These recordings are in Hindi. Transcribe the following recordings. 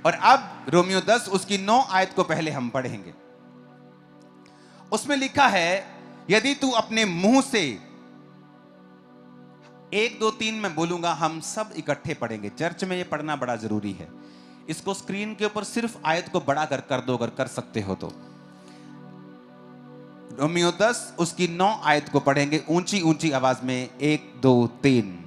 और अब रोमियो 10 उसकी 9 आयत को पहले हम पढ़ेंगे। उसमें लिखा है, यदि तू अपने मुंह से, 1 2 3 मैं बोलूंगा, हम सब इकट्ठे पढ़ेंगे। चर्च में ये पढ़ना बड़ा जरूरी है। इसको स्क्रीन के ऊपर सिर्फ आयत को बड़ा कर दो अगर कर सकते हो तो। रोमियो 10 उसकी 9 आयत को पढ़ेंगे ऊंची ऊंची आवाज में। 1 2 3।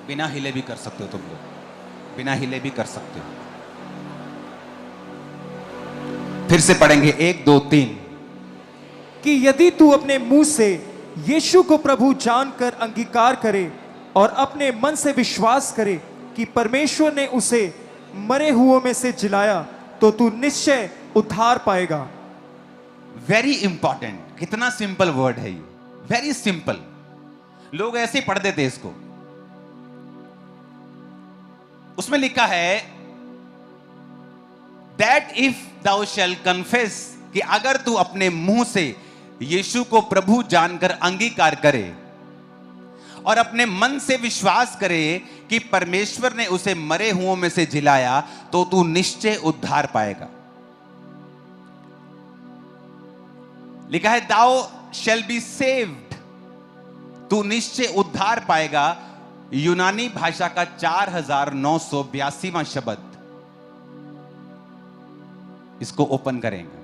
बिना हिले भी कर सकते हो तुम लोग, बिना हिले भी कर सकते हो। फिर से पढ़ेंगे 1 2 3। कि यदि तू अपने मुंह से यीशु को प्रभु जानकर अंगीकार करे और अपने मन से विश्वास करे कि परमेश्वर ने उसे मरे हुओं में से जिलाया, तो तू निश्चय उद्धार पाएगा। वेरी इंपॉर्टेंट, कितना सिंपल वर्ड है ये, वेरी सिंपल। लोग ऐसे ही पढ़ देते इसको। उसमें लिखा है that if thou shall confess, कि अगर तू अपने मुंह से यीशु को प्रभु जानकर अंगीकार करे और अपने मन से विश्वास करे कि परमेश्वर ने उसे मरे हुओं में से जिलाया, तो तू निश्चय उद्धार पाएगा। लिखा है thou shall be saved, तू निश्चय उद्धार पाएगा। यूनानी भाषा का 4982वां शब्द, इसको ओपन करेंगे।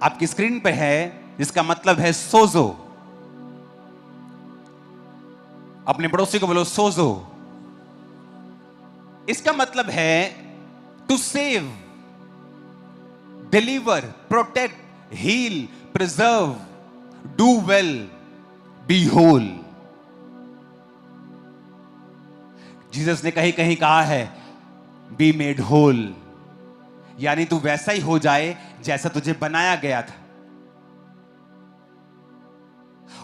आपकी स्क्रीन पे है, जिसका मतलब है सोजो। अपने पड़ोसी को बोलो सोजो। इसका मतलब है to save, deliver, protect, heal, preserve, do well, be whole. Jesus ने कहीं कहीं कहा है बी मेड होल, यानी तू वैसा ही हो जाए जैसा तुझे बनाया गया था।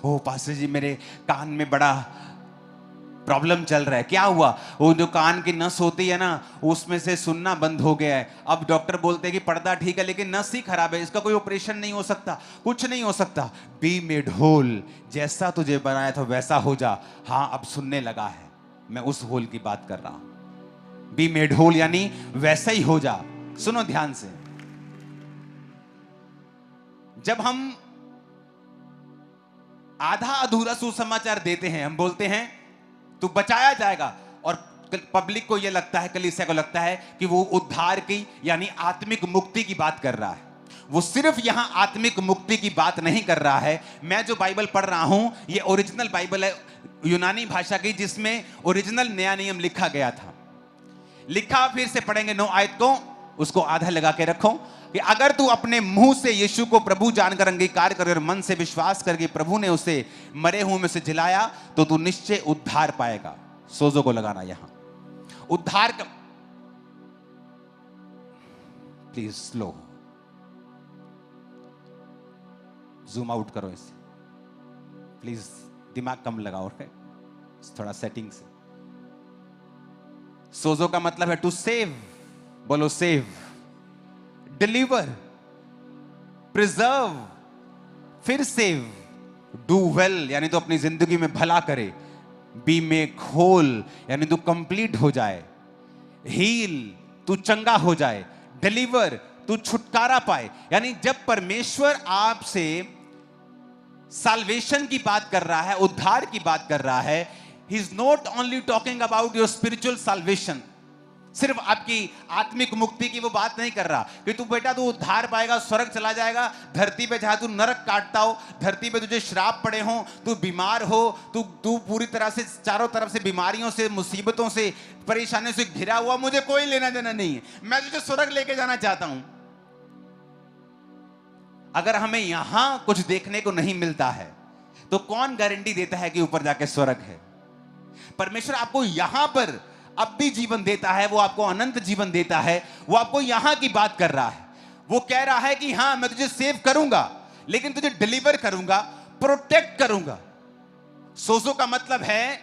ओ पास्टर जी, मेरे कान में बड़ा प्रॉब्लम चल रहा है। क्या हुआ? वो जो कान की नस होती है ना, उसमें से सुनना बंद हो गया है। अब डॉक्टर बोलते हैं कि पर्दा ठीक है लेकिन नस ही खराब है, इसका कोई ऑपरेशन नहीं हो सकता, कुछ नहीं हो सकता। बी मेड होल, जैसा तुझे बनाया था वैसा हो जा। हाँ, अब सुनने लगा है, मैं उस होल की बात कर रहा हूं। बी मेड होल यानी वैसा ही हो जा। सुनो ध्यान से, जब हम आधा अधूरा सुसमाचार देते हैं, हम बोलते हैं तू बचाया जाएगा, और पब्लिक को यह लगता है, कलीसिया को लगता है कि वो उद्धार की यानी आत्मिक मुक्ति की बात कर रहा है। वो सिर्फ यहां आत्मिक मुक्ति की बात नहीं कर रहा है। मैं जो बाइबल पढ़ रहा हूं, ये ओरिजिनल बाइबल है यूनानी भाषा की, जिसमें ओरिजिनल नया नियम लिखा गया था। लिखा, फिर से पढ़ेंगे 9 आयत को, उसको आधा लगा के रखो, कि अगर तू अपने मुंह से यीशु को प्रभु जानकर अंगीकार करे और मन से विश्वास करके प्रभु ने उसे मरे हुए में से जिलाया, तो तू निश्चय उद्धार पाएगा। सोजो को लगाना यहां, उद्धार का, प्लीज स्लो, जूम आउट करो इसे प्लीज, दिमाग कम लगाओ, थोड़ा सेटिंग से। सोजो का मतलब है टू सेव, बोलो सेव, डिलीवर, प्रिजर्व, फिर सेव, डू वेल यानी तो अपनी जिंदगी में भला करे, बी मेक होल यानी तू कंप्लीट हो जाए, हील तू चंगा हो जाए, डिलीवर तू छुटकारा पाए। यानी जब परमेश्वर आपसे साल्वेशन की बात कर रहा है, उद्धार की बात कर रहा है, he is not only talking about your spiritual salvation, सिर्फ आपकी आत्मिक मुक्ति की वो बात नहीं कर रहा कि तू बेटा तू उद्धार पाएगा, स्वर्ग चला जाएगा। धरती पे जहां तू नरक काटता हो, धरती पे तुझे श्राप पड़े हो, तू बीमार हो, तू पूरी तरह से चारों तरफ से बीमारियों से, मुसीबतों से, परेशानियों से घिरा हुआ, मुझे कोई लेना देना नहीं है, मैं तुझे स्वर्ग लेके जाना चाहता हूं। अगर हमें यहां कुछ देखने को नहीं मिलता है, तो कौन गारंटी देता है कि ऊपर जाके स्वर्ग है? परमेश्वर आपको यहां पर अब भी जीवन देता है, वो आपको अनंत जीवन देता है। वो आपको यहां की बात कर रहा है। वो कह रहा है कि हां, मैं तुझे सेव करूंगा, लेकिन तुझे डिलीवर करूंगा, प्रोटेक्ट करूंगा। सोजो का मतलब है,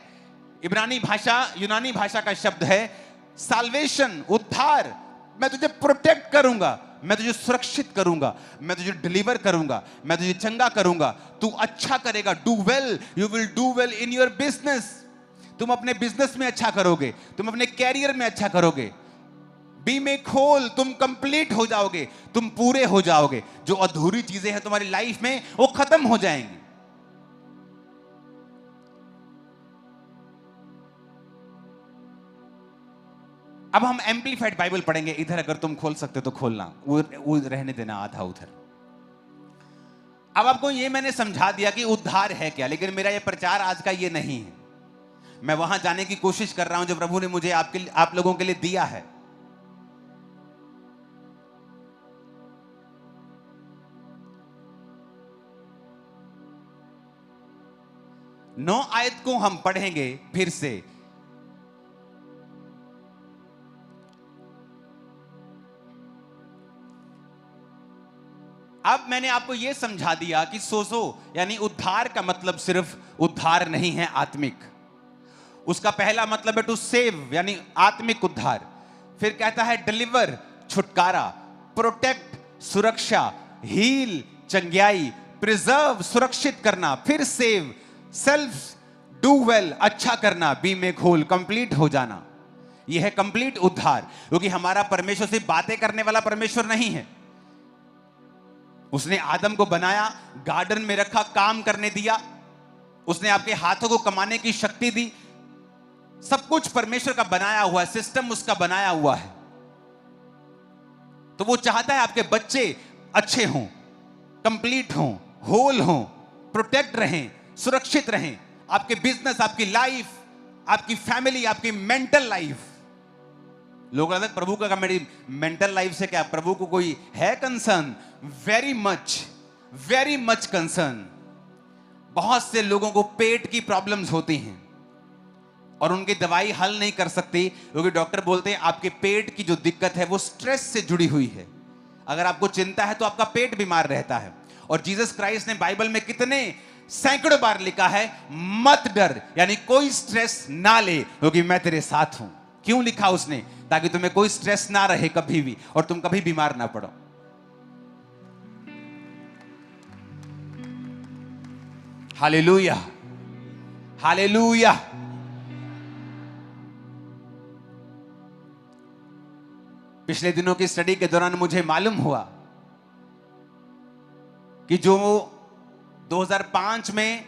इब्रानी भाषा, यूनानी भाषा का शब्द है साल्वेशन, उद्धार। मैं तुझे प्रोटेक्ट करूंगा, मैं तुझे सुरक्षित करूंगा, मैं तुझे डिलीवर करूंगा, मैं तुझे चंगा करूंगा, तू अच्छा करेगा। Do well, you will do well in your business. तुम अपने बिजनेस में अच्छा करोगे, तुम अपने कैरियर में अच्छा करोगे। बी मेक होल, तुम कंप्लीट हो जाओगे, तुम पूरे हो जाओगे। जो अधूरी चीजें हैं तुम्हारी लाइफ में वो खत्म हो जाएंगी। अब हम एम्पलीफाइड बाइबल पढ़ेंगे। इधर अगर तुम खोल सकते तो खोलना, वो रहने देना आधा उधर। अब आपको ये मैंने समझा दिया कि उद्धार है क्या, लेकिन मेरा ये प्रचार आज का ये नहीं है। मैं वहां जाने की कोशिश कर रहा हूं जो प्रभु ने मुझे आप लोगों के लिए दिया है। 9 आयत को हम पढ़ेंगे फिर से। अब मैंने आपको यह समझा दिया कि सोजो यानी उद्धार का मतलब सिर्फ उद्धार नहीं है आत्मिक। उसका पहला मतलब है टू सेव यानी आत्मिक उद्धार। फिर कहता है डिलीवर छुटकारा, प्रोटेक्ट सुरक्षा, हील चंगियाई, प्रिजर्व सुरक्षित करना, फिर सेव सेल्फ डू वेल अच्छा करना, बी मेक होल कंप्लीट हो जाना। यह है कंप्लीट उद्धार। क्योंकि हमारा परमेश्वर सिर्फ बातें करने वाला परमेश्वर नहीं है। उसने आदम को बनाया, गार्डन में रखा, काम करने दिया, उसने आपके हाथों को कमाने की शक्ति दी। सब कुछ परमेश्वर का बनाया हुआ है, सिस्टम उसका बनाया हुआ है। तो वो चाहता है आपके बच्चे अच्छे हों, कंप्लीट हों, होल हों, प्रोटेक्ट रहें, सुरक्षित रहें। आपके बिजनेस, आपकी लाइफ, आपकी फैमिली, आपकी मेंटल लाइफ। लोग कहते हैं प्रभु का मेरी मेंटल लाइफ से क्या, प्रभु को कोई है कंसर्न? Very much concern. बहुत से लोगों को पेट की प्रॉब्लम्स होती हैं और उनकी दवाई हल नहीं कर सकती, क्योंकि डॉक्टर बोलते हैं आपके पेट की जो दिक्कत है वो स्ट्रेस से जुड़ी हुई है। अगर आपको चिंता है तो आपका पेट बीमार रहता है। और जीसस क्राइस्ट ने बाइबल में कितने सैकड़ों बार लिखा है मत डर, यानी कोई स्ट्रेस ना ले क्योंकि मैं तेरे साथ हूं। क्यों लिखा उसने? ताकि तुम्हें कोई स्ट्रेस ना रहे कभी भी और तुम कभी बीमार ना पड़ो। Hallelujah, hallelujah. पिछले दिनों की स्टडी के दौरान मुझे मालूम हुआ कि जो 2005 में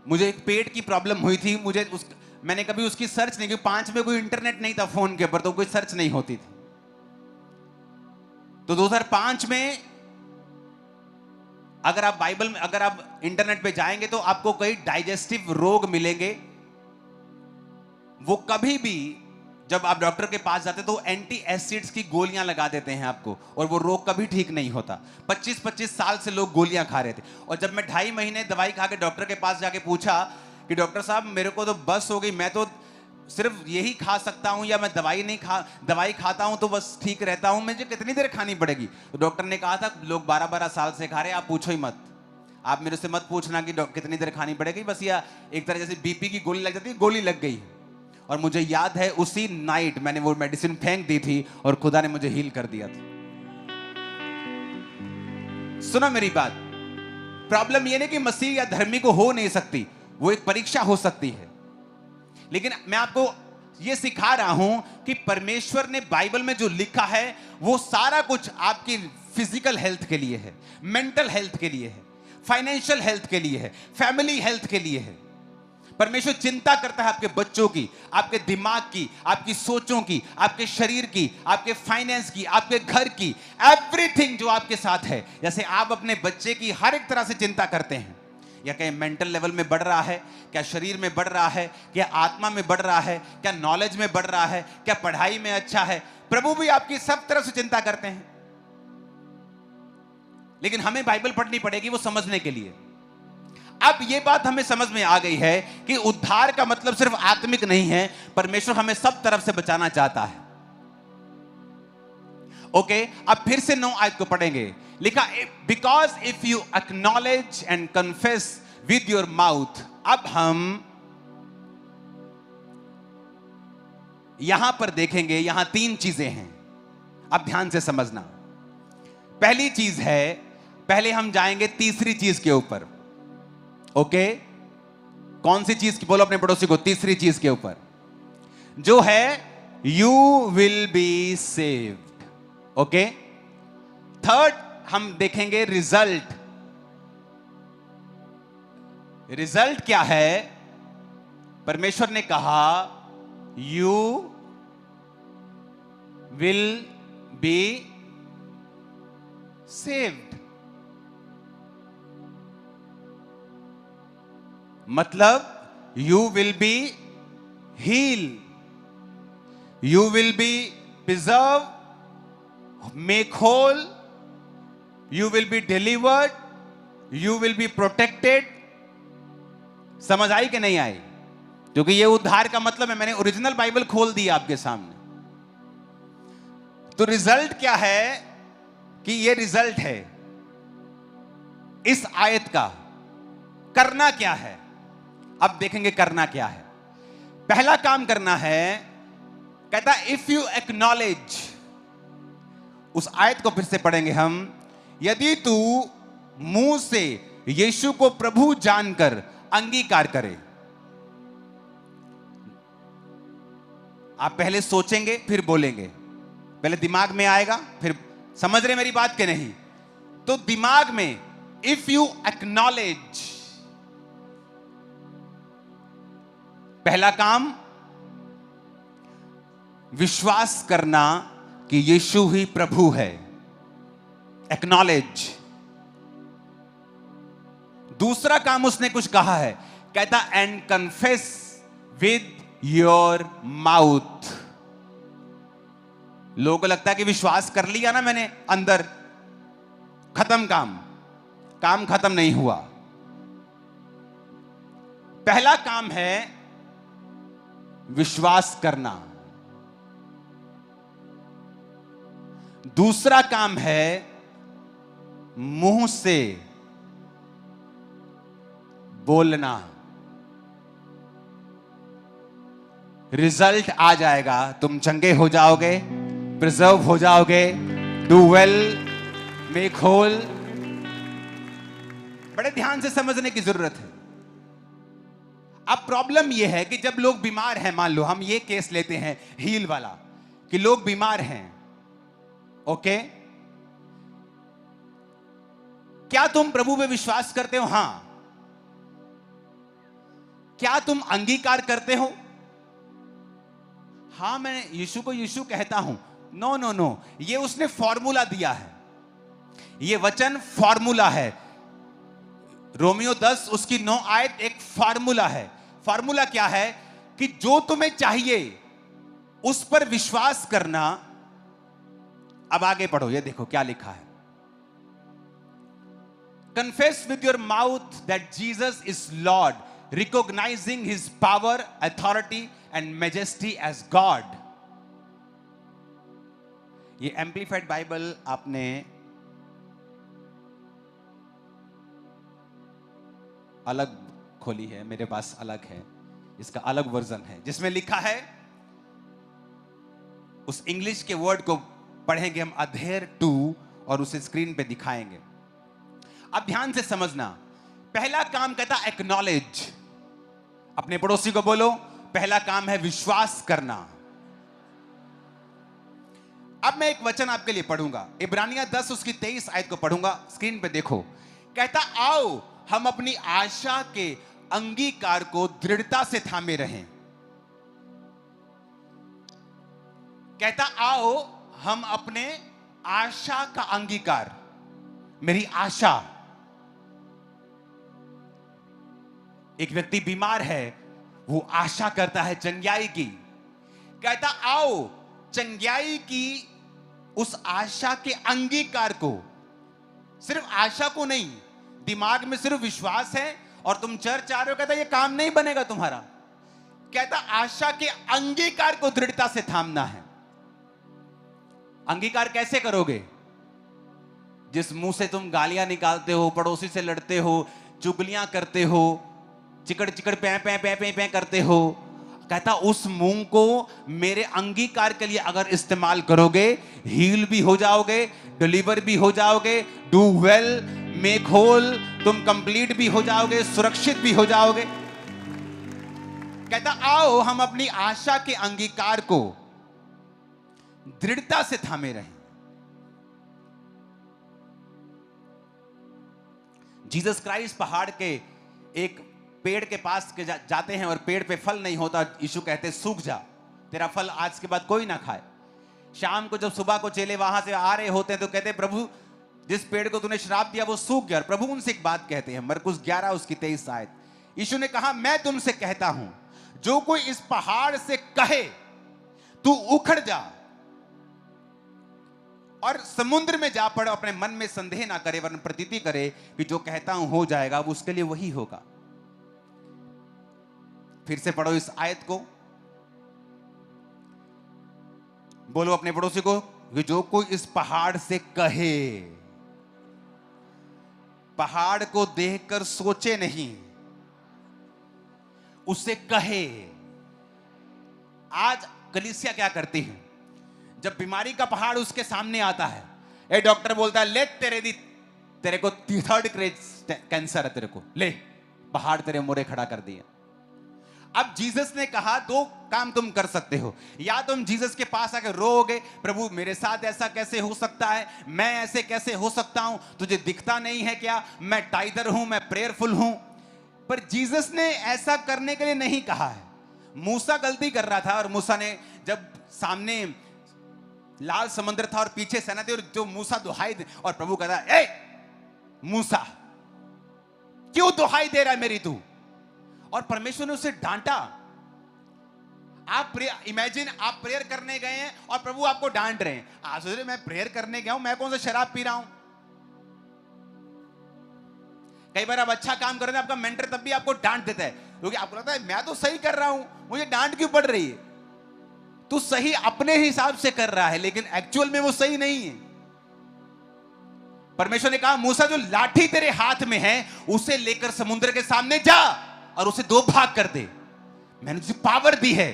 मुझे एक पेट की प्रॉब्लम हुई थी, मैंने कभी उसकी सर्च नहीं की। 5 में कोई इंटरनेट नहीं था फोन के ऊपर, तो कोई सर्च नहीं होती थी। तो 2005 में अगर आप बाइबल में, अगर आप इंटरनेट पे जाएंगे तो आपको कई डाइजेस्टिव रोग मिलेंगे। वो कभी भी जब आप डॉक्टर के पास जाते तो एंटी एसिड्स की गोलियां लगा देते हैं आपको, और वो रोग कभी ठीक नहीं होता। 25-25 साल से लोग गोलियां खा रहे थे। और जब मैं 2.5 महीने दवाई खा के डॉक्टर के पास जाके पूछा कि डॉक्टर साहब मेरे को तो बस हो गई, मैं तो सिर्फ यही खा सकता हूं या मैं दवाई खाता हूं तो बस ठीक रहता हूं, मुझे कितनी देर खानी पड़ेगी? तो डॉक्टर ने कहा था लोग 12-12 साल से खा रहे हैं, आप पूछो ही मत। आप मेरे से मत पूछना कि कितनी देर खानी पड़ेगी, बस या एक तरह जैसे बीपी की गोली लग जाती है, गोली लग गई। और मुझे याद है उसी नाइट मैंने वो मेडिसिन फेंक दी थी और खुदा ने मुझे हील कर दिया था। सुनो मेरी बात, प्रॉब्लम ये नहीं कि मसीह या धर्मी को हो नहीं सकती, वो एक परीक्षा हो सकती है। लेकिन मैं आपको ये सिखा रहा हूं कि परमेश्वर ने बाइबल में जो लिखा है वो सारा कुछ आपकी फिजिकल हेल्थ के लिए है, मेंटल हेल्थ के लिए है, फाइनेंशियल हेल्थ के लिए है, फैमिली हेल्थ के लिए है। परमेश्वर चिंता करता है आपके बच्चों की, आपके दिमाग की, आपकी सोचों की, आपके शरीर की, आपके फाइनेंस की, आपके घर की, एवरीथिंग जो आपके साथ है। जैसे आप अपने बच्चे की हर एक तरह से चिंता करते हैं, या कहीं मेंटल लेवल में बढ़ रहा है, क्या शरीर में बढ़ रहा है, क्या आत्मा में बढ़ रहा है, क्या नॉलेज में बढ़ रहा है, क्या पढ़ाई में अच्छा है, प्रभु भी आपकी सब तरह से चिंता करते हैं। लेकिन हमें बाइबल पढ़नी पड़ेगी वो समझने के लिए। अब ये बात हमें समझ में आ गई है कि उद्धार का मतलब सिर्फ आत्मिक नहीं है, परमेश्वर हमें सब तरफ से बचाना चाहता है। ओके, अब फिर से 9 आयत को पढ़ेंगे। लिखा because if you acknowledge and confess with your mouth. अब हम यहां पर देखेंगे, यहां 3 चीजें हैं, अब ध्यान से समझना। पहली चीज है, पहले हम जाएंगे तीसरी चीज के ऊपर। ओके, कौन सी चीज की? बोलो अपने पड़ोसी को, तीसरी चीज के ऊपर, जो है you will be saved. Okay, third हम देखेंगे रिजल्ट। रिजल्ट क्या है? परमेश्वर ने कहा यू विल बी सेव्ड, मतलब you will be heal, you will be preserve, make whole, you will be delivered, you will be protected। समझ आई कि नहीं आई? क्योंकि ये उद्धार का मतलब है। मैंने ओरिजिनल बाइबल खोल दी आपके सामने। तो रिजल्ट क्या है? कि ये रिजल्ट है इस आयत का। करना क्या है? अब देखेंगे करना क्या है। पहला काम करना है, कहता इफ यू एक्नॉलेज, उस आयत को फिर से पढ़ेंगे हम, यदि तू मुंह से यीशु को प्रभु जानकर अंगीकार करे। आप पहले सोचेंगे फिर बोलेंगे, पहले दिमाग में आएगा फिर। समझ रहे मेरी बात के नहीं? तो दिमाग में इफ यू एक्नॉलेज, पहला काम विश्वास करना कि यीशु ही प्रभु है। एक्नॉलेज। दूसरा काम उसने कुछ कहा है, कहता and confess with your mouth. लोगों को लगता है कि विश्वास कर लिया ना मैंने अंदर, खत्म काम। काम खत्म नहीं हुआ। पहला काम है विश्वास करना, दूसरा काम है मुंह से बोलना। रिजल्ट आ जाएगा, तुम चंगे हो जाओगे, प्रिजर्व हो जाओगे, डू वेल, मेक होल। बड़े ध्यान से समझने की जरूरत है। अब प्रॉब्लम यह है कि जब लोग बीमार हैं, मान लो हम ये केस लेते हैं हील वाला, कि लोग बीमार हैं, ओके, क्या तुम प्रभु पे विश्वास करते हो? हां। क्या तुम अंगीकार करते हो? हां, मैं यीशु को यीशु कहता हूं। नो नो नो, ये उसने फॉर्मूला दिया है। ये वचन फॉर्मूला है। रोमियो 10 उसकी 9 आयत एक फॉर्मूला है। फॉर्मूला क्या है? कि जो तुम्हें चाहिए उस पर विश्वास करना। अब आगे पढ़ो, ये देखो क्या लिखा है। Confess with your mouth that Jesus is Lord, recognizing his power, authority and majesty as God। ये एम्प्लीफाइड बाइबल आपने अलग खोली है, मेरे पास अलग है, इसका अलग वर्जन है जिसमें लिखा है, उस इंग्लिश के वर्ड को पढ़ेंगे हम, अधेर टू, और उसे स्क्रीन पे दिखाएंगे। अब ध्यान से समझना। पहला काम कहता एक्नॉलेज। अपने पड़ोसी को बोलो, पहला काम है विश्वास करना। अब मैं एक वचन आपके लिए पढ़ूंगा, इब्रानिया 10 उसकी 23 आयत को पढ़ूंगा, स्क्रीन पे देखो। कहता आओ हम अपनी आशा के अंगीकार को दृढ़ता से थामे रहें। कहता आओ हम अपने आशा का अंगीकार, मेरी आशा। एक व्यक्ति बीमार है, वो आशा करता है चंगाई की। कहता आओ चंगाई की उस आशा के अंगीकार को, सिर्फ आशा को नहीं, दिमाग में सिर्फ विश्वास है और तुम चर्च आ रहे हो, कहता ये काम नहीं बनेगा तुम्हारा। कहता आशा के अंगीकार को दृढ़ता से थामना है। अंगीकार कैसे करोगे? जिस मुंह से तुम गालियां निकालते हो, पड़ोसी से लड़ते हो, चुगलियां करते हो, चिकड़ चिकड़ पै पै पै पै पै करते हो, कहता उस मूंग को मेरे अंगीकार के लिए अगर इस्तेमाल करोगे, हील भी हो जाओगे, डिलीवर भी हो जाओगे, डू वेल, मेक होल, तुम कंप्लीट भी हो जाओगे, सुरक्षित भी हो जाओगे। कहता आओ हम अपनी आशा के अंगीकार को दृढ़ता से थामे रहें। जीसस क्राइस्ट पहाड़ के एक पेड़ के पास के जाते हैं और पेड़ पे फल नहीं होता। यीशु कहते सूख जा, तेरा फल आज के बाद कोई ना खाए। शाम को जब सुबह को चेले वहां से आ रहे होते हैं तो कहते प्रभु जिस पेड़ को तूने श्राप दिया वो सूख गया। प्रभु उनसे एक बात कहते हैं, मरकुस 11 उसकी 23 आयत। यीशु ने कहा मैं तुमसे कहता हूं जो कोई इस पहाड़ से कहे तू उखड़ जा और समुद्र में जा पड़, अपने मन में संदेह ना करे वरन प्रतीति करे कि जो कहता हूं हो जाएगा, वो उसके लिए वही होगा। फिर से पढ़ो इस आयत को, बोलो अपने पड़ोसी को कि जो कोई इस पहाड़ से कहे, पहाड़ को देखकर सोचे नहीं, उसे कहे। आज कलीसिया क्या करती है? जब बीमारी का पहाड़ उसके सामने आता है, ए डॉक्टर बोलता है ले तेरे को 3rd ग्रेड कैंसर है, तेरे को ले, पहाड़ तेरे मोरे खड़ा कर दिया। अब जीसस ने कहा दो काम तुम कर सकते हो, या तुम जीसस के पास आकर रोओगे प्रभु मेरे साथ ऐसा कैसे हो सकता है, मैं ऐसे कैसे हो सकता हूं, तुझे दिखता नहीं है क्या, मैं टाइदर हूं, मैं प्रेयरफुल हूं। पर जीसस ने ऐसा करने के लिए नहीं कहा है। मूसा गलती कर रहा था और मूसा ने जब सामने लाल समुद्र था और पीछे सेना थी और जो मूसा दुहाई दे, और प्रभु कहता ए मूसा क्यों दुहाई दे रहा है मेरी तू, और परमेश्वर ने उसे डांटा। आप इमेजिन आप प्रेयर करने गए हैं और प्रभु आपको डांट रहे हैं। आप सोच रहे मैं प्रेयर करने गया हूं, मैं कौन सा शराब पी रहा हूं। कई बार आप अच्छा काम कर रहे हैं, आपका मेंटर तब भी आपको डांट देता है क्योंकि आपको लगता है मैं तो सही कर रहा हूं, मुझे डांट क्यों पड़ रही है। तू सही अपने हिसाब से कर रहा है लेकिन एक्चुअल में वो सही नहीं है। परमेश्वर ने कहा मूसा जो लाठी तेरे हाथ में है उसे लेकर समुद्र के सामने जा और उसे 2 भाग कर दे। मैंने तुझे पावर दी है,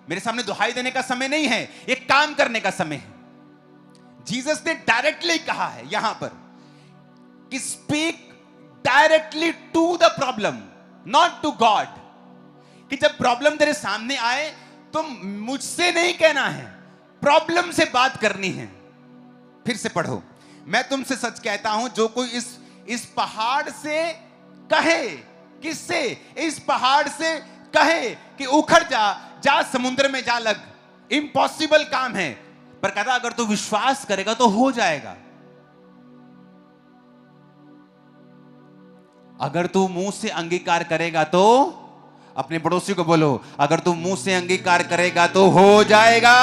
मेरे सामने दुहाई देने का समय नहीं है, एक काम करने का समय है। जीसस ने डायरेक्टली कहा है यहां पर कि speak directly to the problem, not to God. कि जब प्रॉब्लम तेरे सामने आए तो मुझसे नहीं कहना है, प्रॉब्लम से बात करनी है। फिर से पढ़ो, मैं तुमसे सच कहता हूं जो कोई इस पहाड़ से कहे, किससे? इस पहाड़ से कहे कि उखड़ जा समुद्र में जा लग। इम्पॉसिबल काम है, पर कहता अगर तू विश्वास करेगा तो हो जाएगा। अगर तू मुंह से अंगीकार करेगा तो, अपने पड़ोसी को बोलो अगर तू मुंह से अंगीकार करेगा तो हो जाएगा,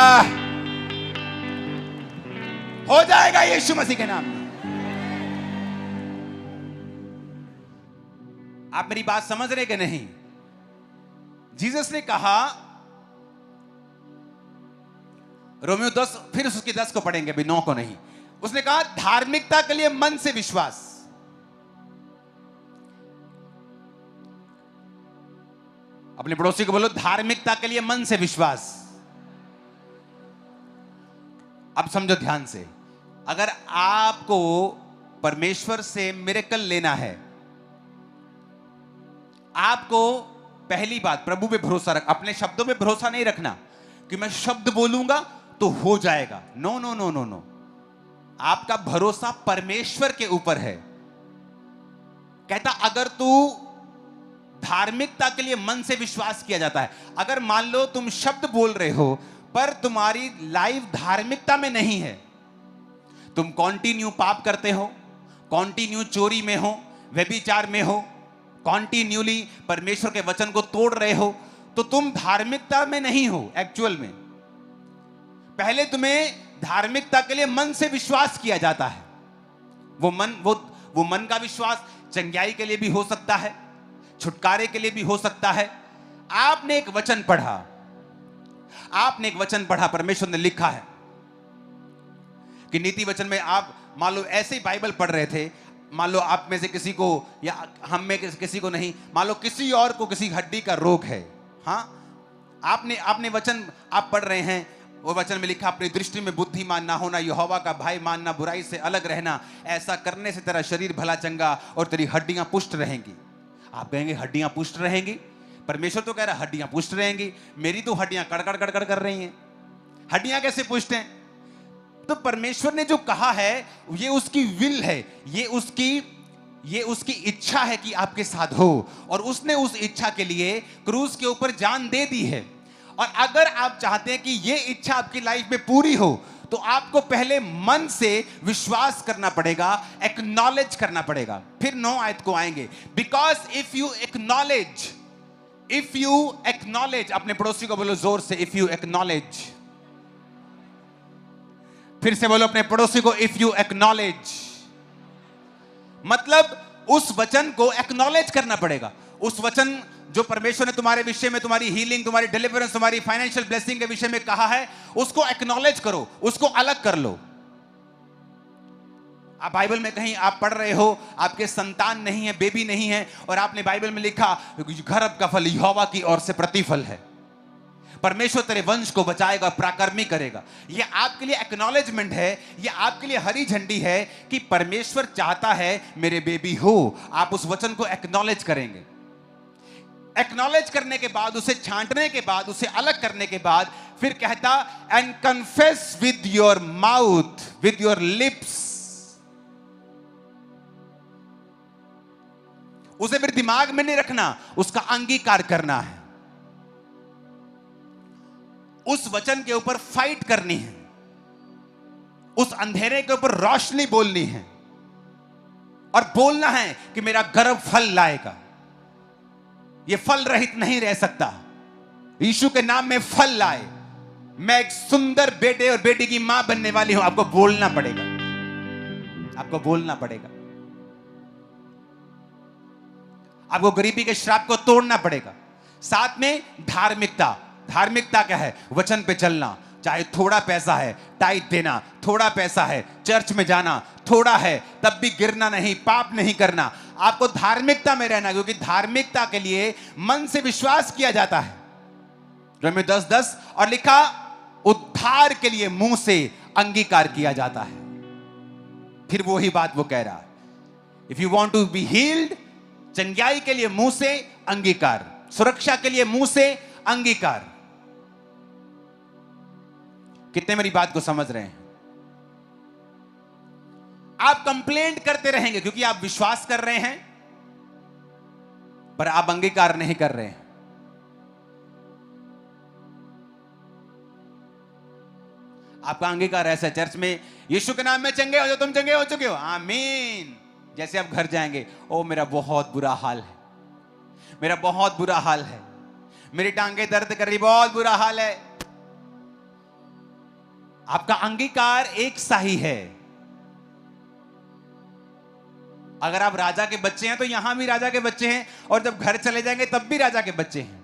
हो जाएगा यीशु मसीह के नाम में। आप मेरी बात समझ रहे कि नहीं? जीसस ने कहा रोमियो 10, फिर उसकी 10 को पढ़ेंगे अभी, 9 को नहीं। उसने कहा धार्मिकता के लिए मन से विश्वास। अपने पड़ोसी को बोलो धार्मिकता के लिए मन से विश्वास। अब समझो ध्यान से, अगर आपको परमेश्वर से मिरेकल लेना है, आपको पहली बात प्रभु पे भरोसा रख, अपने शब्दों पे भरोसा नहीं रखना कि मैं शब्द बोलूंगा तो हो जाएगा। No no no no no, आपका भरोसा परमेश्वर के ऊपर है। कहता अगर तू धार्मिकता के लिए मन से विश्वास किया जाता है, अगर मान लो तुम शब्द बोल रहे हो पर तुम्हारी लाइफ धार्मिकता में नहीं है, तुम कॉन्टिन्यू पाप करते हो, कॉन्टिन्यू चोरी में हो, व्यभिचार में हो, कॉन्टिन्यूली परमेश्वर के वचन को तोड़ रहे हो, तो तुम धार्मिकता में नहीं हो एक्चुअल में। पहले तुम्हें धार्मिकता के लिए मन से विश्वास किया जाता है। वो मन का विश्वास चंगाई के लिए भी हो सकता है, छुटकारे के लिए भी हो सकता है। आपने एक वचन पढ़ा, परमेश्वर ने लिखा है कि नीति वचन में आप मान लो ऐसे ही बाइबल पढ़ रहे थे, मान लो आप में से किसी को या हम में किसी को नहीं, मान लो किसी और को किसी हड्डी का रोग है, हाँ, आपने आपने वचन आप पढ़ रहे हैं, वो वचन में लिखा अपनी दृष्टि में बुद्धिमान ना होना, यहोवा का भय मानना, बुराई से अलग रहना, ऐसा करने से तेरा शरीर भला चंगा और तेरी हड्डियां पुष्ट रहेंगी। आप कहेंगे हड्डियां पुष्ट रहेंगी? परमेश्वर तो कह रहा है हड्डियां पुष्ट रहेंगी। मेरी तो हड्डियां कड़कड़ कड़कड़ कर रही हैं, हड्डियां कैसे पुष्ट हैं? तो परमेश्वर ने जो कहा है ये उसकी विल है, ये उसकी इच्छा है कि आपके साथ हो, और उसने उस इच्छा के लिए क्रूस के ऊपर जान दे दी है। और अगर आप चाहते हैं कि ये इच्छा आपकी लाइफ में पूरी हो, तो आपको पहले मन से विश्वास करना पड़ेगा, एक्नॉलेज करना पड़ेगा। फिर 9 आयत को आएंगे। बिकॉज इफ यू एक्नॉलेज, अपने पड़ोसी को बोलो जोर से, इफ यू एक्नॉलेज। फिर से बोलो अपने पड़ोसी को, इफ यू एक्नॉलेज। मतलब उस वचन को एक्नॉलेज करना पड़ेगा। उस वचन जो परमेश्वर ने तुम्हारे विषय में, तुम्हारी हीलिंग, तुम्हारी डिलीवरेंस, तुम्हारी फाइनेंशियल ब्लेसिंग के विषय में कहा है, उसको एक्नॉलेज करो, उसको अलग कर लो। आप बाइबल में कहीं आप पढ़ रहे हो, आपके संतान नहीं है, बेबी नहीं है, और आपने बाइबल में लिखा गर्भ का फल यहोवा की ओर से प्रतिफल है, परमेश्वर तेरे वंश को बचाएगा, पराक्रमी करेगा। यह आपके लिए एक्नॉलेजमेंट है, यह आपके लिए हरी झंडी है कि परमेश्वर चाहता है मेरे बेबी हो। आप उस वचन को एक्नॉलेज करेंगे। एक्नॉलेज करने के बाद, उसे छांटने के बाद, उसे अलग करने के बाद, फिर कहता and confess with your mouth, with your lips. उसे फिर दिमाग में नहीं रखना, उसका अंगीकार करना है। उस वचन के ऊपर फाइट करनी है, उस अंधेरे के ऊपर रोशनी बोलनी है, और बोलना है कि मेरा गर्भ फल लाएगा, ये फल रहित नहीं रह सकता, यीशु के नाम में फल लाए, मैं एक सुंदर बेटे और बेटी की मां बनने वाली हूं। आपको बोलना पड़ेगा, आपको बोलना पड़ेगा, आपको गरीबी के श्राप को तोड़ना पड़ेगा। साथ में धार्मिकता। धार्मिकता क्या है? वचन पे चलना, चाहे थोड़ा पैसा है टाइट देना, थोड़ा पैसा है चर्च में जाना, थोड़ा है तब भी गिरना नहीं, पाप नहीं करना। आपको धार्मिकता में रहना, क्योंकि धार्मिकता के लिए मन से विश्वास किया जाता है। रोमी 10:10 और लिखा उद्धार के लिए मुंह से अंगीकार किया जाता है। फिर वही बात वो कह रहा है, if you want to be healed, चंगाई के लिए मुंह से अंगीकार, सुरक्षा के लिए मुंह से अंगीकार। कितने मेरी बात को समझ रहे हैं? आप कंप्लेंट करते रहेंगे क्योंकि आप विश्वास कर रहे हैं, पर आप अंगीकार नहीं कर रहे हैं। आपका अंगीकार ऐसा है, चर्च में यीशु के नाम में चंगे हो जाओ, तुम चंगे हो चुके हो, आमीन। जैसे आप घर जाएंगे, ओ मेरा बहुत बुरा हाल है, मेरा बहुत बुरा हाल है, मेरी टांगे दर्द कर रही, बहुत बुरा हाल है। आपका अंगीकार एक सा ही है। अगर आप राजा के बच्चे हैं तो यहां भी राजा के बच्चे हैं, और जब घर चले जाएंगे तब भी राजा के बच्चे हैं।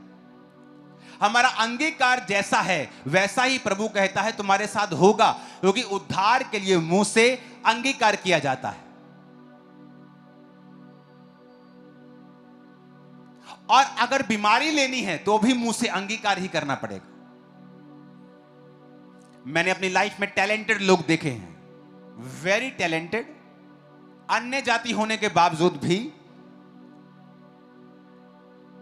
हमारा अंगीकार जैसा है वैसा ही प्रभु कहता है तुम्हारे साथ होगा, क्योंकि उद्धार के लिए मुंह से अंगीकार किया जाता है। और अगर बीमारी लेनी है तो भी मुंह से अंगीकार ही करना पड़ेगा। मैंने अपनी लाइफ में टैलेंटेड लोग देखे हैं, वेरी टैलेंटेड, अन्य जाति होने के बावजूद भी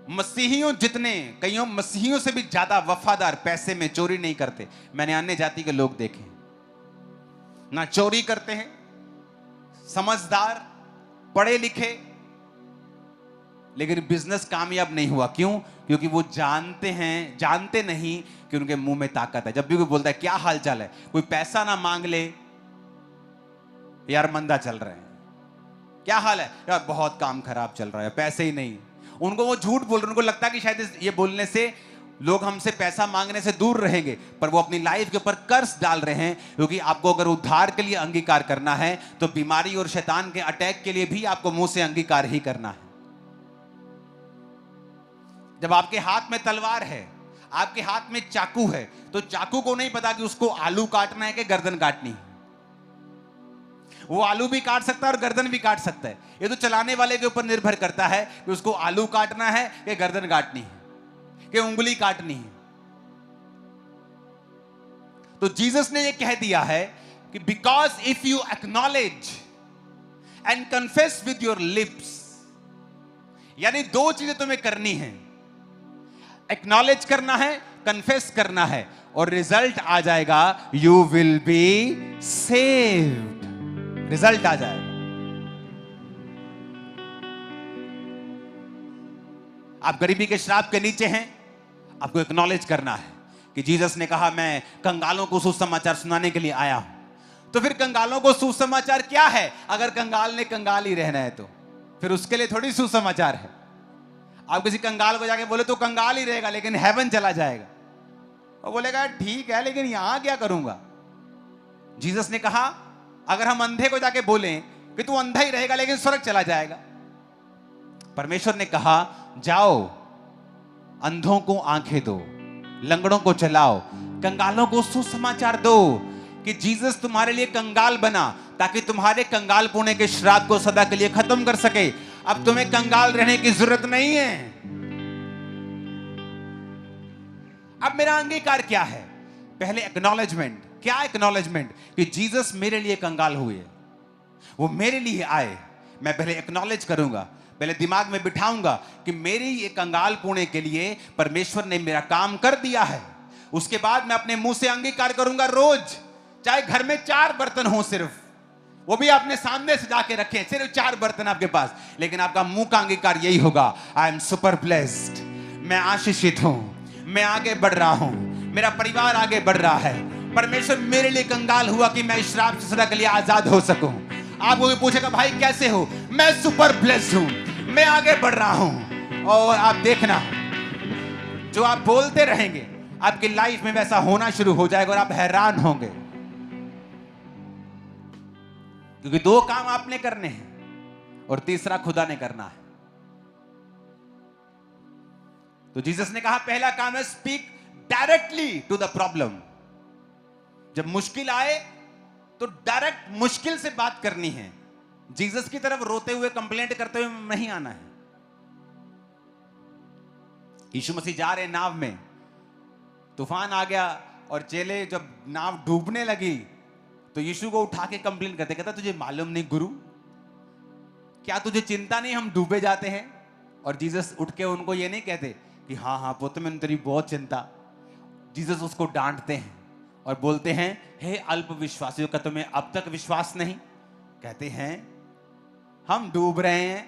मसीहियों जितने, कईयों मसीहियों से भी ज्यादा वफादार, पैसे में चोरी नहीं करते। मैंने अन्य जाति के लोग देखे, ना चोरी करते हैं, समझदार, पढ़े लिखे, लेकिन बिजनेस कामयाब नहीं हुआ। क्यों? क्योंकि वो जानते नहीं कि उनके मुंह में ताकत है। जब भी कोई बोलता है क्या हाल चाल है, कोई पैसा ना मांग ले, यार मंदा चल रहा है, क्या हाल है यार, बहुत काम खराब चल रहा है, पैसे ही नहीं। उनको वो झूठ बोल रहे, उनको लगता है कि शायद ये बोलने से लोग हमसे पैसा मांगने से दूर रहेंगे, पर वो अपनी लाइफ के ऊपर कर्ज डाल रहे हैं। क्योंकि आपको अगर उद्धार के लिए अंगीकार करना है तो बीमारी और शैतान के अटैक के लिए भी आपको मुंह से अंगीकार ही करना है। जब आपके हाथ में तलवार है, आपके हाथ में चाकू है, तो चाकू को नहीं पता कि उसको आलू काटना है कि गर्दन काटनी है। वो आलू भी काट सकता है और गर्दन भी काट सकता है। ये तो चलाने वाले के ऊपर निर्भर करता है कि उसको आलू काटना है कि गर्दन काटनी है कि उंगली काटनी है। तो जीसस ने ये कह दिया है कि because if you acknowledge and confess with your lips, यानी दो चीजें तुम्हें करनी है, एक्नॉलेज करना है, कन्फेस करना है, और रिजल्ट आ जाएगा, you will be saved. Result आ जाएगा। आप गरीबी के श्राप के नीचे हैं, आपको एक्नॉलेज करना है कि जीसस ने कहा मैं कंगालों को सुसमाचार सुनाने के लिए आया हूं। तो फिर कंगालों को सुसमाचार क्या है? अगर कंगाल ने कंगाल ही रहना है तो फिर उसके लिए थोड़ी सुसमाचार है। आप किसी कंगाल को जाके बोले तो कंगाल ही रहेगा लेकिन हेवन चला जाएगा, और बोलेगा ठीक है लेकिन यहां क्या करूंगा। जीसस ने कहा अगर हम अंधे को जाके बोलें कि तू अंधा ही रहेगा लेकिन स्वर्ग चला जाएगा। परमेश्वर ने कहा जाओ, अंधों को आंखें दो, लंगड़ों को चलाओ, कंगालों को सुसमाचार दो कि जीसस तुम्हारे लिए कंगाल बना ताकि तुम्हारे कंगाल पुणे के श्राप को सदा के लिए खत्म कर सके। अब तुम्हें कंगाल रहने की जरूरत नहीं है। अब मेरा अंगीकार क्या है? पहले एक्नॉलेजमेंट। क्या एक्नॉलेजमेंट? कि जीसस मेरे लिए कंगाल हुए, वो मेरे लिए आए। मैं पहले एक्नॉलेज करूंगा, पहले दिमाग में बिठाऊंगा कि मेरी ये कंगाल पुणे के लिए परमेश्वर ने मेरा काम कर दिया है। उसके बाद मैं अपने मुंह से अंगीकार करूंगा रोज, चाहे घर में 4 बर्तन हो, सिर्फ वो भी आपने सामने से जाके रखें, सिर्फ 4 बर्तन आपके पास, लेकिन आपका मुंह का अंगीकार यही होगा, आई एम सुपर ब्लेस्ड, मैं आशीषित हूं, मैं आगे बढ़ रहा हूं, मेरा परिवार आगे बढ़ रहा है, परमेश्वर मेरे लिए कंगाल हुआ कि मैं श्राप से सदा के लिए आजाद हो सकूं। आपको भी पूछेगा भाई कैसे हो? मैं सुपर ब्लेस्ड हूं, मैं आगे बढ़ रहा हूं। और आप देखना, जो आप बोलते रहेंगे आपकी लाइफ में वैसा होना शुरू हो जाएगा और आप हैरान होंगे, क्योंकि 2 काम आपने करने हैं और तीसरा खुदा ने करना है। तो जीसस ने कहा पहला काम है speak directly to the problem. जब मुश्किल आए तो डायरेक्ट मुश्किल से बात करनी है। जीसस की तरफ रोते हुए कंप्लेंट करते हुए नहीं आना है। यीशु मसीह जा रहे नाव में, तूफान आ गया और चेले जब नाव डूबने लगी तो यीशु को उठा के कंप्लेंट करते, कहता तुझे मालूम नहीं गुरु, क्या तुझे चिंता नहीं हम डूबे जाते हैं? और जीसस उठ के उनको ये नहीं कहते कि हाँ हाँ पुत्र मैंने तेरी बहुत चिंता। जीसस उसको डांटते हैं और बोलते हैं हे अल्प विश्वासियों, का तुम्हें अब तक विश्वास नहीं? कहते हैं हम डूब रहे हैं,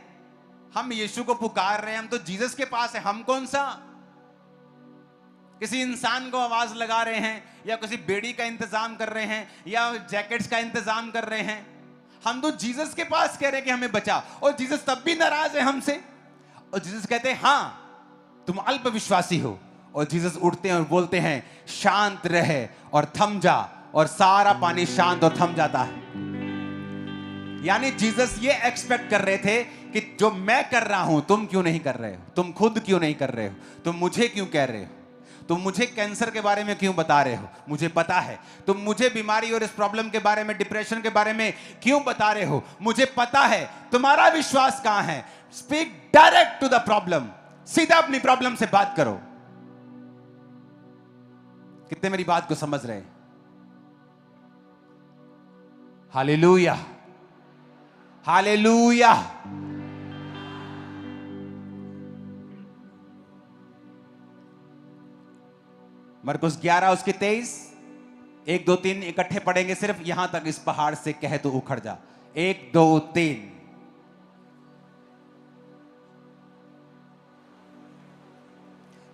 हम यीशु को पुकार रहे हैं, हम तो जीसस के पास है, हम कौन सा किसी इंसान को आवाज लगा रहे हैं या किसी बेड़ी का इंतजाम कर रहे हैं या जैकेट्स का इंतजाम कर रहे हैं? हम तो जीसस के पास कह रहे हैं कि हमें बचा, और जीसस तब भी नाराज है हमसे। और जीसस कहते हैं हाँ तुम अल्प विश्वासी हो, और जीसस उठते हैं और बोलते हैं शांत रहे और थम जा, और सारा पानी शांत और थम जाता है। यानी जीसस ये एक्सपेक्ट कर रहे थे कि जो मैं कर रहा हूं तुम क्यों नहीं कर रहे हो, तुम खुद क्यों नहीं कर रहे हो, तुम मुझे क्यों कह रहे हो, तुम मुझे कैंसर के बारे में क्यों बता रहे हो, मुझे पता है। तुम मुझे बीमारी और इस प्रॉब्लम के बारे में, डिप्रेशन के बारे में क्यों बता रहे हो, मुझे पता है। तुम्हारा विश्वास कहां है? Speak direct to the problem. सीधा अपनी प्रॉब्लम से बात करो। कितने मेरी बात को समझ रहे हैं? Hallelujah, hallelujah. मरकुस 11 उसके 23, 1 2 3 इकट्ठे पढ़ेंगे सिर्फ यहां तक। इस पहाड़ से कहे तो उखड़ जा। 1 2 3।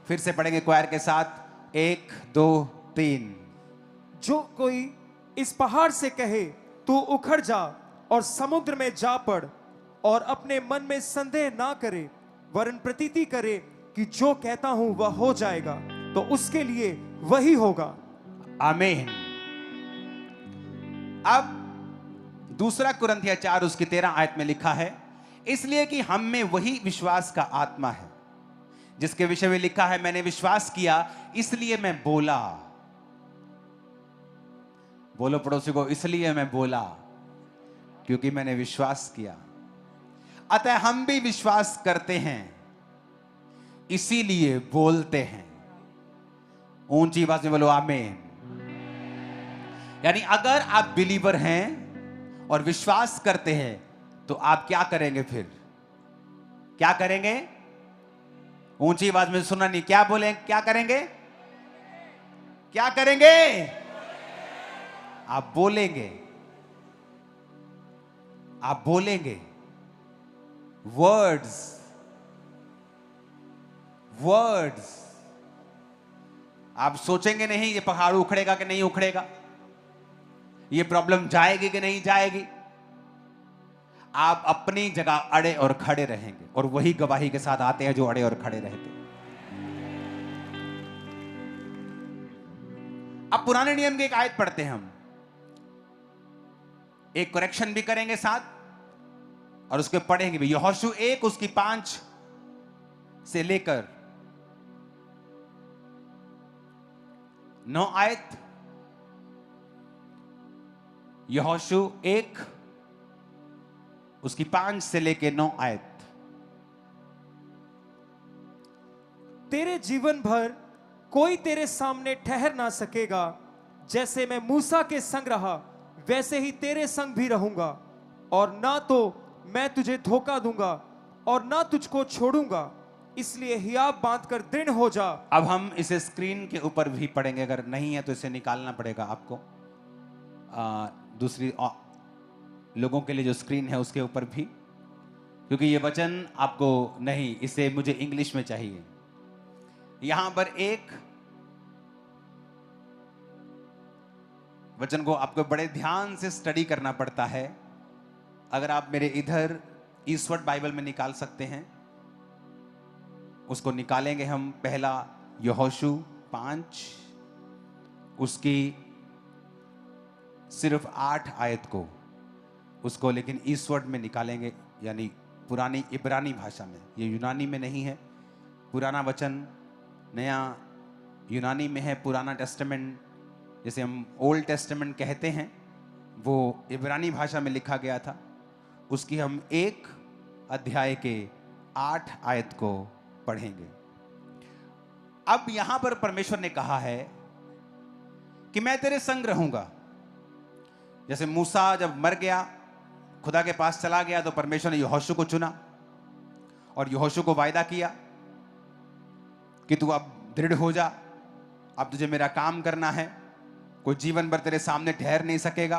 फिर से पढ़ेंगे क्वायर के साथ। 1 2 3। जो कोई इस पहाड़ से कहे तू उखड़ जा और समुद्र में जा पड़, और अपने मन में संदेह ना करे वरन प्रतीति करे कि जो कहता हूं वह हो जाएगा, तो उसके लिए वही होगा। आमीन। अब 2 कुरिन्थियों 4 उसकी 13 आयत में लिखा है, इसलिए कि हम में वही विश्वास का आत्मा है जिसके विषय में लिखा है मैंने विश्वास किया इसलिए मैं बोला। बोलो पड़ोसी को, इसलिए मैं बोला क्योंकि मैंने विश्वास किया। अतः हम भी विश्वास करते हैं इसीलिए बोलते हैं। ऊंची आवाज में बोलो आमीन। यानी अगर आप बिलीवर हैं और विश्वास करते हैं तो आप क्या करेंगे? फिर क्या करेंगे? ऊंची आवाज में सुना नहीं, क्या बोले? क्या करेंगे? क्या करेंगे? आप बोलेंगे, आप बोलेंगे। Words, words. आप सोचेंगे नहीं ये पहाड़ उखड़ेगा कि नहीं उखड़ेगा, ये प्रॉब्लम जाएगी कि नहीं जाएगी। आप अपनी जगह अड़े और खड़े रहेंगे, और वही गवाही के साथ आते हैं जो अड़े और खड़े रहते हैं। अब पुराने नियम की एक आयत पढ़ते हैं हम, एक करेक्शन भी करेंगे साथ और उसके पढ़ेंगे भी। यहोशू 1 उसकी 5 से लेकर 9 आयत। यहोशू 1 उसकी 5 से लेकर 9 आयत। तेरे जीवन भर कोई तेरे सामने ठहर ना सकेगा, जैसे मैं मूसा के संग रहा वैसे ही तेरे संग भी रहूंगा, और ना तो मैं तुझे धोखा दूंगा और ना तुझको छोड़ूंगा। इसलिए हियाव बांधकर दृढ़ हो जा। अब हम इसे स्क्रीन के ऊपर भी पढ़ेंगे, अगर नहीं है तो इसे निकालना पड़ेगा आपको। दूसरी लोगों के लिए जो स्क्रीन है उसके ऊपर भी, क्योंकि ये वचन आपको नहीं, इसे मुझे इंग्लिश में चाहिए। यहां पर एक वचन को आपको बड़े ध्यान से स्टडी करना पड़ता है। अगर आप मेरे इधर ईस्टवर्ड बाइबल में निकाल सकते हैं, उसको निकालेंगे हम। पहला यहोशू 5 उसकी सिर्फ 8 आयत को, उसको लेकिन ईस्टवर्ड में निकालेंगे, यानी पुरानी इब्रानी भाषा में। ये यूनानी में नहीं है। पुराना वचन नया यूनानी में है। पुराना टेस्टामेंट जैसे हम ओल्ड टेस्टामेंट कहते हैं, वो इब्रानी भाषा में लिखा गया था। उसकी हम 1 अध्याय के 8 आयत को पढ़ेंगे। अब यहां पर परमेश्वर ने कहा है कि मैं तेरे संग रहूंगा। जैसे मूसा जब मर गया, खुदा के पास चला गया, तो परमेश्वर ने यहोशू को चुना और यहोशू को वायदा किया कि तू अब दृढ़ हो जा, अब तुझे मेरा काम करना है, कोई जीवन भर तेरे सामने ठहर नहीं सकेगा।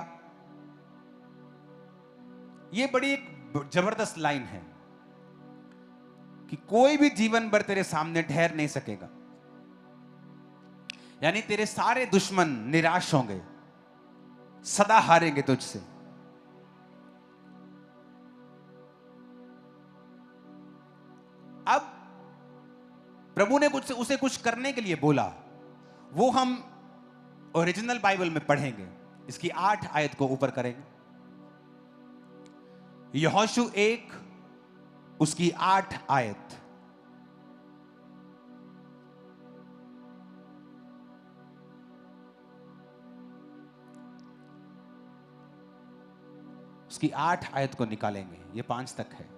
यह बड़ी एक जबरदस्त लाइन है कि कोई भी जीवन भर तेरे सामने ठहर नहीं सकेगा। यानी तेरे सारे दुश्मन निराश होंगे, सदा हारेंगे तुझसे। अब प्रभु ने उसे कुछ करने के लिए बोला, वो हम ओरिजिनल बाइबल में पढ़ेंगे। इसकी 8 आयत को ऊपर करेंगे। यहोशू 1 उसकी 8 आयत। उसकी 8 आयत को निकालेंगे। ये 5 तक है।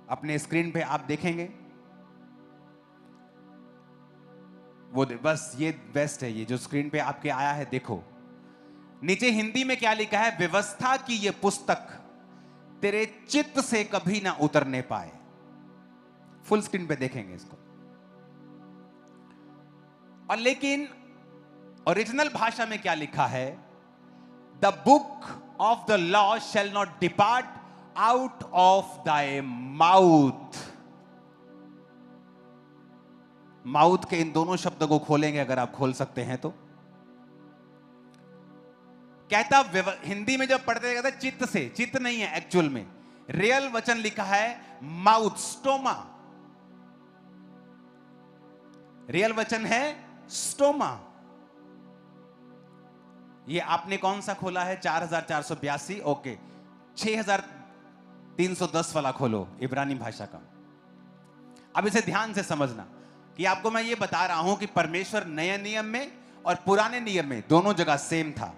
अपने स्क्रीन पे आप देखेंगे, वो बस ये बेस्ट है। ये जो स्क्रीन पे आपके आया है, देखो नीचे हिंदी में क्या लिखा है। व्यवस्था की ये पुस्तक तेरे चित्त से कभी ना उतरने पाए। फुल स्क्रीन पे देखेंगे इसको। और लेकिन ओरिजिनल भाषा में क्या लिखा है? The book of the law shall not depart out of thy mouth. Mouth के इन दोनों शब्दों को खोलेंगे, अगर आप खोल सकते हैं तो। कहता हिंदी में जब पढ़ते कहता चित्त से, चित्त नहीं है एक्चुअल में। रियल वचन लिखा है माउथ, स्टोमा। रियल वचन है स्टोमा। ये आपने कौन सा खोला है? 4482। ओके, 6310 वाला खोलो, इब्रानी भाषा का। अब इसे ध्यान से समझना कि आपको मैं ये बता रहा हूं कि परमेश्वर नए नियम में और पुराने नियम में दोनों जगह सेम था।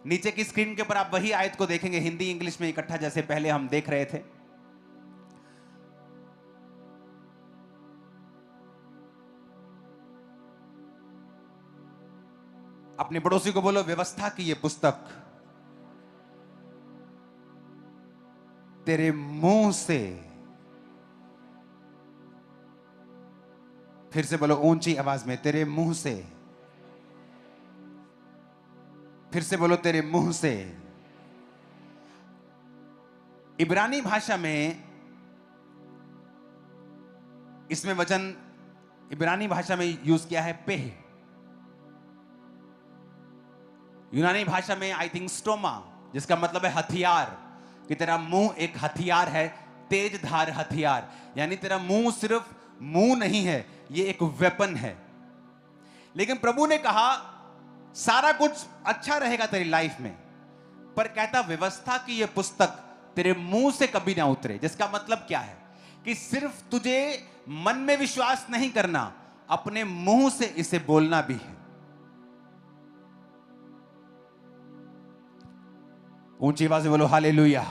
नीचे की स्क्रीन के ऊपर आप वही आयत को देखेंगे, हिंदी इंग्लिश में इकट्ठा, जैसे पहले हम देख रहे थे। अपने पड़ोसी को बोलो, व्यवस्था की ये पुस्तक तेरे मुंह से, फिर से बोलो ऊंची आवाज में, तेरे मुंह से, फिर से बोलो तेरे मुंह से। इब्रानी भाषा में इसमें वचन इब्रानी भाषा में यूज किया है पेह। यूनानी भाषा में आई थिंक स्टोमा, जिसका मतलब है हथियार, कि तेरा मुंह एक हथियार है, तेज धार हथियार। यानी तेरा मुंह सिर्फ मुंह नहीं है, ये एक वेपन है। लेकिन प्रभु ने कहा सारा कुछ अच्छा रहेगा तेरी लाइफ में, पर कहता व्यवस्था की ये पुस्तक तेरे मुंह से कभी ना उतरे। जिसका मतलब क्या है कि सिर्फ तुझे मन में विश्वास नहीं करना, अपने मुंह से इसे बोलना भी है। ऊंची आवाज में बोलो हालेलुया।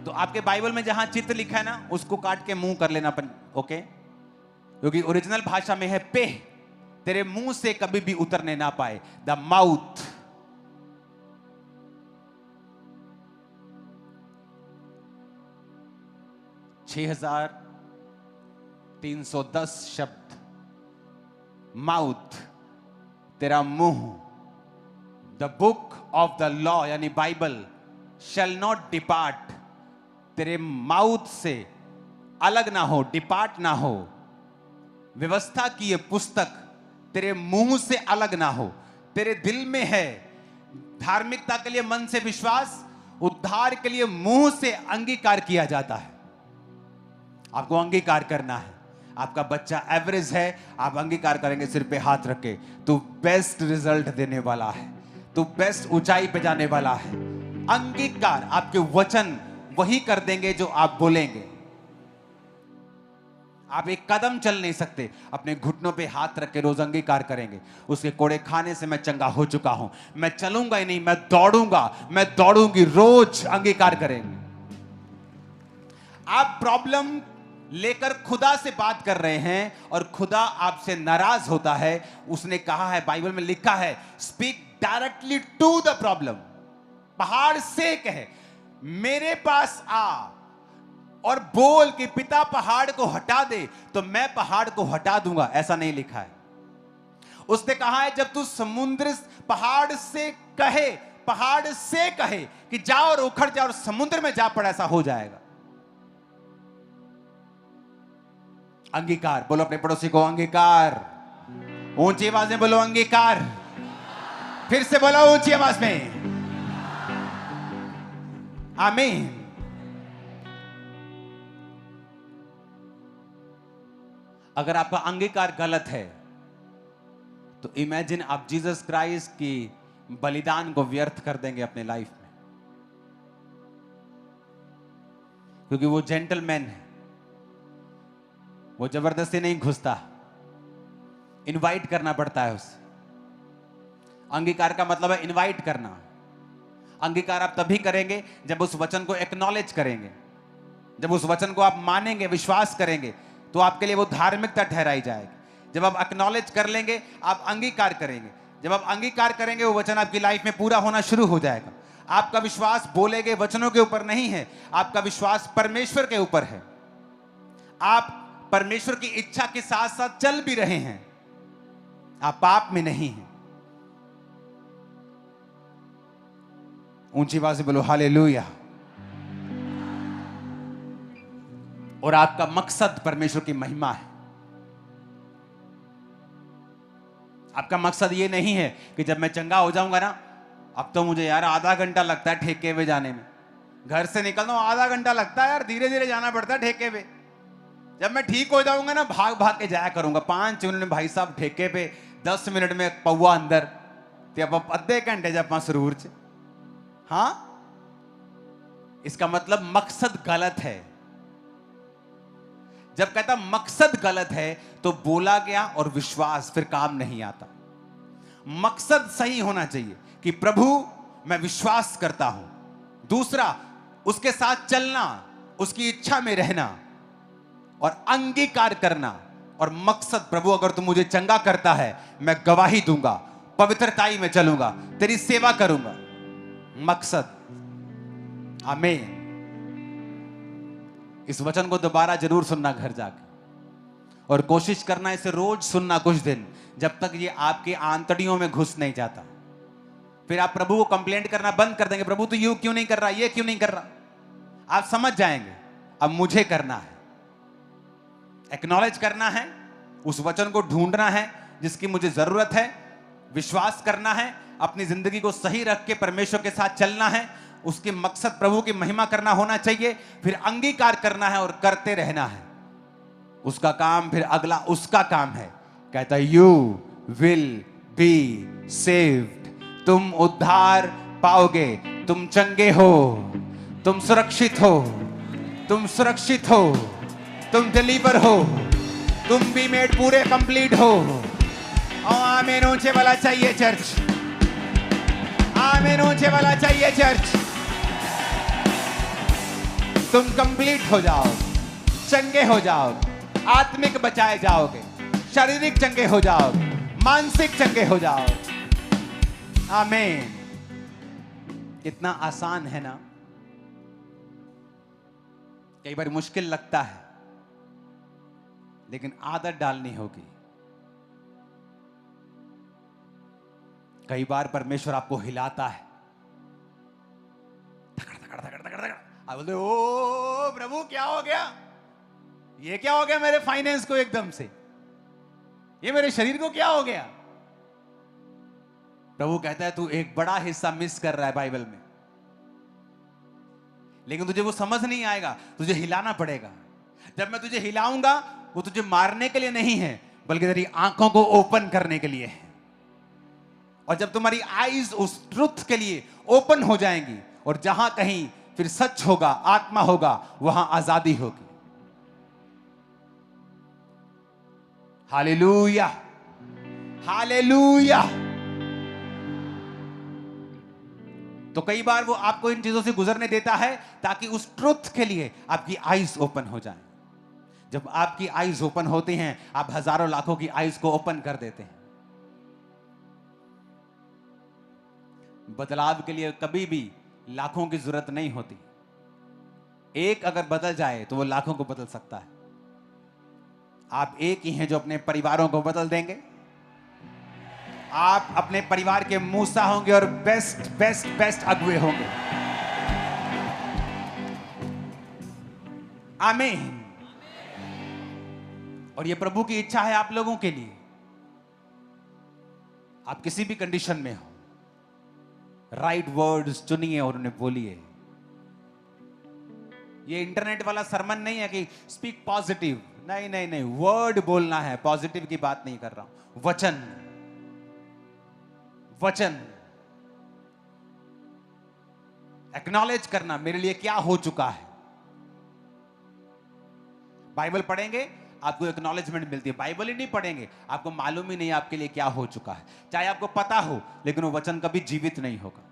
तो आपके बाइबल में जहां चित्र लिखा है ना, उसको काट के मुंह कर लेना, ओके? क्योंकि ओरिजिनल भाषा में है पेह, तेरे मुंह से कभी भी उतरने ना पाए, द माउथ। छह 6310 शब्द, माउथ, तेरा मुंह। The book of the law यानी बाइबल शैल नॉट डिपार्ट, तेरे माउथ से अलग ना हो, डिपार्ट ना हो। व्यवस्था की ये पुस्तक तेरे मुंह से अलग ना हो। तेरे दिल में है धार्मिकता के लिए मन से विश्वास, उद्धार के लिए मुंह से अंगीकार किया जाता है। आपको अंगीकार करना है। आपका बच्चा एवरेज है, आप अंगीकार करेंगे सिर पे हाथ रख के, तू बेस्ट रिजल्ट देने वाला है, तू बेस्ट ऊंचाई पे जाने वाला है। अंगीकार, आपके वचन वही कर देंगे जो आप बोलेंगे। आप एक कदम चल नहीं सकते, अपने घुटनों पे हाथ रख के रोज अंगीकार करेंगे, उसके कोड़े खाने से मैं चंगा हो चुका हूं, मैं चलूंगा ही नहीं, मैं दौड़ूंगा, मैं दौड़ूंगी। रोज अंगीकार करेंगे। आप प्रॉब्लम लेकर खुदा से बात कर रहे हैं और खुदा आपसे नाराज होता है। उसने कहा है, बाइबल में लिखा है, speak directly to the problem. पहाड़ से कहे, मेरे पास आ और बोल कि पिता पहाड़ को हटा दे, तो मैं पहाड़ को हटा दूंगा। ऐसा नहीं लिखा है। उसने कहा है, जब तू समुद्र पहाड़ से कहे कि जाओ और उखड़ जाओ और समुद्र में जा पड़, ऐसा हो जाएगा। अंगीकार, बोलो अपने पड़ोसी को अंगीकार। ऊंची आवाज में बोलो अंगीकार। फिर से बोलो ऊंची आवाज में, आमीन। अगर आपका अंगीकार गलत है तो इमेजिन आप जीसस क्राइस्ट की बलिदान को व्यर्थ कर देंगे अपने लाइफ में। क्योंकि वो जेंटलमैन है, वो जबरदस्ती नहीं घुसता, इनवाइट करना पड़ता है उसे। अंगीकार का मतलब है इनवाइट करना। अंगीकार आप तभी करेंगे जब उस वचन को एक्नॉलेज करेंगे, जब उस वचन को आप मानेंगे, विश्वास करेंगे, तो आपके लिए वो धार्मिकता ठहराई जाएगी। जब आप एक्नॉलेज कर लेंगे, आप अंगीकार करेंगे। जब आप अंगीकार करेंगे, वो वचन आपकी लाइफ में पूरा होना शुरू हो जाएगा। आपका विश्वास बोले गए वचनों के ऊपर नहीं है, आपका विश्वास परमेश्वर के ऊपर है। आप परमेश्वर की इच्छा के साथ साथ चल भी रहे हैं, आप पाप में नहीं हैं। ऊंची आवाज से बोलो हालेलुया। और आपका मकसद परमेश्वर की महिमा है। आपका मकसद ये नहीं है कि जब मैं चंगा हो जाऊंगा ना, अब तो मुझे यार आधा घंटा लगता है ठेके पे जाने में, घर से निकलता हूं आधा घंटा लगता है यार, धीरे धीरे जाना पड़ता है ठेके पे। जब मैं ठीक हो जाऊंगा ना, भाग भाग के जाया करूंगा। 5 मिनट में भाई साहब ठेके पे, 10 मिनट में पौवा अंदर, अद्धे घंटे जब जरूर च। हाँ, इसका मतलब मकसद गलत है। जब कहता मकसद गलत है तो बोला गया और विश्वास फिर काम नहीं आता। मकसद सही होना चाहिए कि प्रभु मैं विश्वास करता हूं। दूसरा, उसके साथ चलना, उसकी इच्छा में रहना और अंगीकार करना और मकसद, प्रभु अगर तू मुझे चंगा करता है, मैं गवाही दूंगा, पवित्रताई में चलूंगा, तेरी सेवा करूंगा। मकसद। आमीन। इस वचन को दोबारा जरूर सुनना घर जाके, और कोशिश करना इसे रोज सुनना कुछ दिन, जब तक ये आपकी आंतड़ियों में घुस नहीं जाता। फिर आप प्रभु को कंप्लेंट करना बंद कर देंगे, प्रभु तू ये क्यों नहीं कर रहा, ये क्यों नहीं कर रहा। आप समझ जाएंगे अब मुझे करना है, एक्नॉलेज करना है, उस वचन को ढूंढना है जिसकी मुझे जरूरत है, विश्वास करना है, अपनी जिंदगी को सही रख के परमेश्वर के साथ चलना है, उसके मकसद प्रभु की महिमा करना होना चाहिए, फिर अंगीकार करना है और करते रहना है। उसका काम फिर अगला उसका काम है, कहता है यू विल बी सेव्ड, तुम उद्धार पाओगे, तुम चंगे हो, तुम सुरक्षित हो, तुम सुरक्षित हो, तुम डिलीवर हो, तुम भी मेड पूरे कंप्लीट हो। आमीन ऊंचे वाला चाहिए चर्च, आमीन ऊंचे वाला चाहिए चर्च। तुम कंप्लीट हो जाओ, चंगे हो जाओ, आत्मिक बचाए जाओगे, शारीरिक चंगे हो जाओगे, मानसिक चंगे हो जाओ। आमीन। कितना आसान है ना। कई बार मुश्किल लगता है, लेकिन आदत डालनी होगी। कई बार परमेश्वर आपको हिलाता है, धकड़ धकड़ धकड़ धकड़ धकड़, आप बोलते ओ प्रभु क्या हो गया, ये क्या हो गया मेरे फाइनेंस को एकदम से, ये मेरे शरीर को क्या हो गया। प्रभु कहता है तू एक बड़ा हिस्सा मिस कर रहा है बाइबल में, लेकिन तुझे वो समझ नहीं आएगा, तुझे हिलाना पड़ेगा। जब मैं तुझे हिलाऊंगा, वो तुझे मारने के लिए नहीं है, बल्कि तेरी आंखों को ओपन करने के लिए है। और जब तुम्हारी आईज उस ट्रुथ के लिए ओपन हो जाएंगी, और जहां कहीं फिर सच होगा, आत्मा होगा, वहां आजादी होगी। Hallelujah, hallelujah. तो कई बार वो आपको इन चीजों से गुजरने देता है ताकि उस ट्रुथ के लिए आपकी आईज ओपन हो जाएं। जब आपकी आईज ओपन होती हैं, आप हजारों लाखों की आईज को ओपन कर देते हैं। बदलाव के लिए कभी भी लाखों की जरूरत नहीं होती, एक अगर बदल जाए तो वो लाखों को बदल सकता है। आप एक ही हैं जो अपने परिवारों को बदल देंगे। आप अपने परिवार के मूसा होंगे और बेस्ट बेस्ट बेस्ट अगुए होंगे। आमीन। और ये प्रभु की इच्छा है आप लोगों के लिए। आप किसी भी कंडीशन में हो, राइट वर्ड्स चुनिए और उन्हें बोलिए। ये इंटरनेट वाला सरमन नहीं है कि स्पीक पॉजिटिव, नहीं नहीं नहीं, वर्ड बोलना है, पॉजिटिव की बात नहीं कर रहा हूं। वचन, वचन एक्नॉलेज करना, मेरे लिए क्या हो चुका है। बाइबल पढ़ेंगे आपको एक्नॉलेजमेंट मिलती है, बाइबल ही नहीं पढ़ेंगे आपको मालूम ही नहीं आपके लिए क्या हो चुका है। चाहे आपको पता हो, लेकिन वो वचन कभी जीवित नहीं होगा।